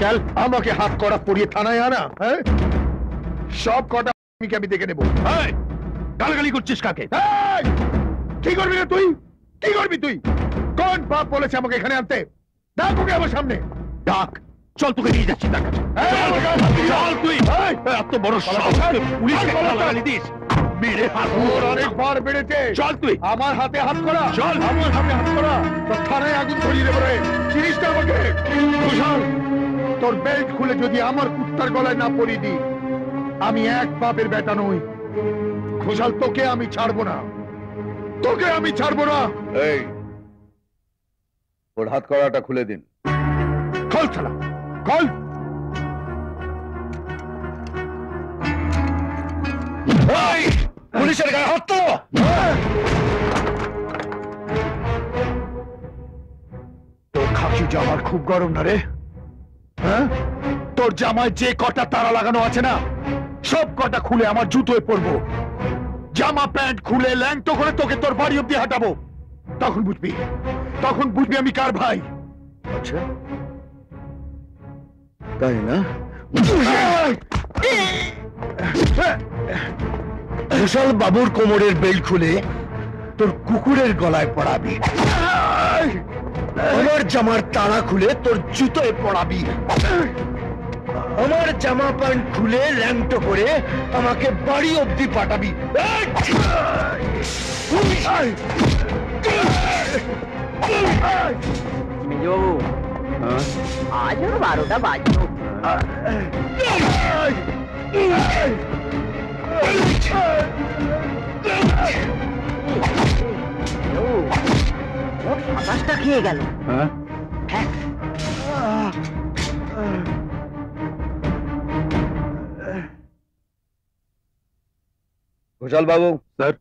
চল, আমাকে হাত করা পড়িয়ে থানায় আনা, হ্যাঁ? সব কটা আমি দেখে নেবো। গালাগালি করছিস কাকে? কি করবি রে তুই? কি করবি তুই? কোন বাপ বলেছে আমাকে এখানে আনতে? ডাক ওকে আমার সামনে, ডাক। চল, তোকে নিয়ে যাচ্ছি তার কাছে। চল তুই। এত বড় পুলিশকে গালাগালি দিস? মেরে হাত অনেকবার বেড়েছে। চল তুই। আমার হাতে হাত করা, চল আমার সামনে হাত করা, তোর থানায় আগুন ধরিয়ে দেবো রে। চিনিস না আমাকে? ঘোষাল, তোর বেল্ট খুলে যদি আমার কুত্তার গলায় না পরিয়ে দি, আমি এক বাপের বেটা নই। ঘোষাল, তোকে আমি ছাড়বো না, তোকে আমি ছাড়বো না। এই, ওর হাত করাটা খুলে দিন। খোল শালা, খোল। পুলিশের গায়ে হাত তো। তোর খাকি জামার খুব গরম না রে? হ্যাঁ, তোর জামায় যে কটা তারা লাগানো আছে না, সব কটা খুলে আমার জুতোয় পরবো। জামা প্যান্ট খুলে ল্যাংটো করে তোকে তোর বাড়ি অব্দি হাঁটাবো। তখন বুঝবি, তখন বুঝবি আমি কার ভাই। আচ্ছা, তাই না? ঘোষাল বাবুর কোমরের বেল্ট খুলে তোর কুকুরের গলায় পড়াবি, আমার জামার তাড়া খুলে তোর জুতোয় পড়াবি, আমার জামা প্যান্ট খুলে ল্যাংটো করে আমাকে বাড়ি অব্দি পাঠাবি। মেজবাবু, আজ ওর 12টা বাজলো। ওর 27টা খেয়ে গেল। ঘোষাল বাবু, স্যার,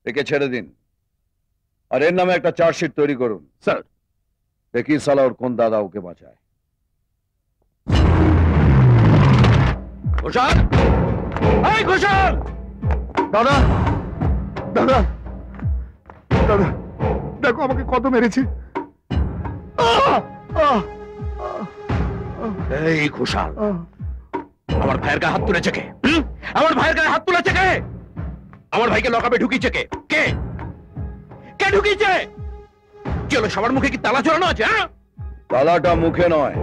একে ছেড়ে দিন আর এর নামে একটা চার্জশিট তৈরি করুন। স্যার। দেখি সালা ওর কোন দাদা ওকে বাঁচায়। ঘোষাল, এই ঘোষাল! দাদা, দাদা, দাদা, দেখো আমাকে কত মেরেছে। এই ঘোষাল, আমার ভাইয়ের গায়ে হাত তুলেছে কে? আমার ভাইয়ের গায়ে হাত তুলেছে কে? আমার ভাইকে লকআপে ঢুকিয়েছে কে? কে কে ঢুকিয়েছে? চলো, সবার মুখে কি তালা ঝোলানো আছে? তালাটা মুখে নয়,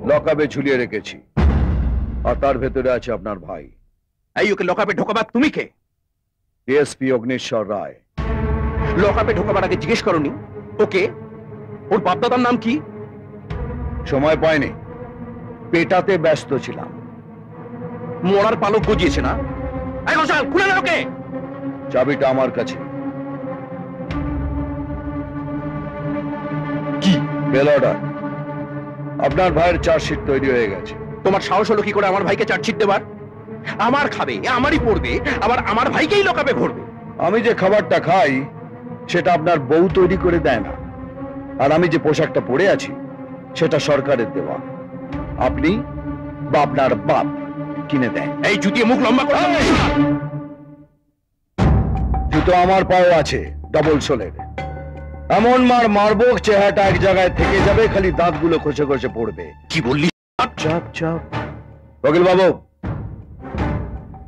লকআপে ঝুলিয়ে রেখেছি, আর তার ভেতরে আছে আপনার ভাই। এই, ওকে লকআপে ঢোকাবার তুমি কে? ডিএসপি অগ্নিশ্বর রায়। লকআপে ঢোকাবার আগে জিজ্ঞেস করনি ওকে ওর বাপদাদার নাম কি? সময় পাইনি, পেটাতে ব্যস্ত ছিলাম। মরার পালক গজিয়েছে না? এই ঘোষাল, খুলে দাও ওকে। চাবিটা আমার কাছে। কি? Bail order. আপনার ভাইয়ের চার্জশিট তৈরি হয়ে গেছে। তোমার সাহস হলো কি করে আমার ভাইকে চার্জশিট দেবার? আমার খাবে, আমারই পড়বে, আবার আমার ভাইকেই লকআপে ভরবে। আমি যে খাবারটা খাই সেটা আপনার বউ তৈরি করে দেয় না, আর আমি যে পোশাকটা পরে আছি সেটা সরকারের দেওয়া। আপনি বা আপনার বাপ কিনে দেয়। এই জুতিয়ে মুখ লম্বা করে জুতো আমার পায়ে আছে, ডবল সোলের। এমন মার মারবো চেহারাটা এক জায়গায় থেকে যাবে, খালি দাঁতগুলো খসে খসে পড়বে। কি বললি? চাপ চাপ। বকিল বাবু,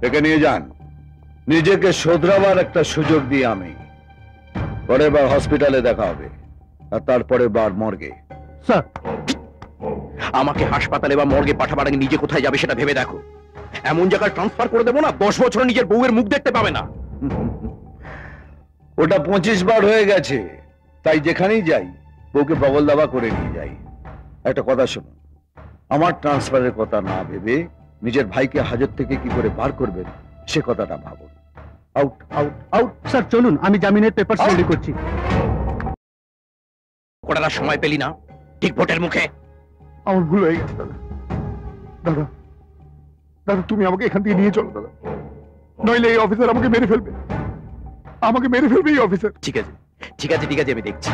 একে নিয়ে যান। নিজেকে শোধরাবার একটা সুযোগ দিয়ে আমি। পরের বার হসপিটালে দেখা হবে, আর তারপরে বার মর্গে। স্যার, আমাকে হাসপাতালে বা মর্গে পাঠাবার আগে নিজে কোথায় যাবে সেটা ভেবে দেখো। এমন জায়গায় ট্রান্সফার করে দেবো না 10 বছর নিজের বউয়ের মুখ দেখতে পাবে না। ওটা 25 বার হয়ে গেছে, তাই যেখানেই যাই বউকে বগল দাবা করে নিয়ে যাই। একটা কথা শুনুন, আমার ট্রান্সফারের কথা না ভেবে নিজের ভাইকে হাজত থেকে কি করে বার করবেন সে কথাটা ভাবুন। Out out out. স্যার চলুন, আমি জামিনের পেপার রেডি করছি। কোটার সময় পেলি না, ঠিক ভোটের মুখে। আমার ভুল হয়ে গেছে দাদা। দাদা, দাদা, তুমি আমাকে এখান থেকে নিয়ে চলো দাদা, নইলে এই অফিসার আমাকে মেরে ফেলবে। আমাকে মেরে ফেলবে এই অফিসার। ঠিক আছে, ঠিক আছে, ঠিক আছে, আমি দেখছি।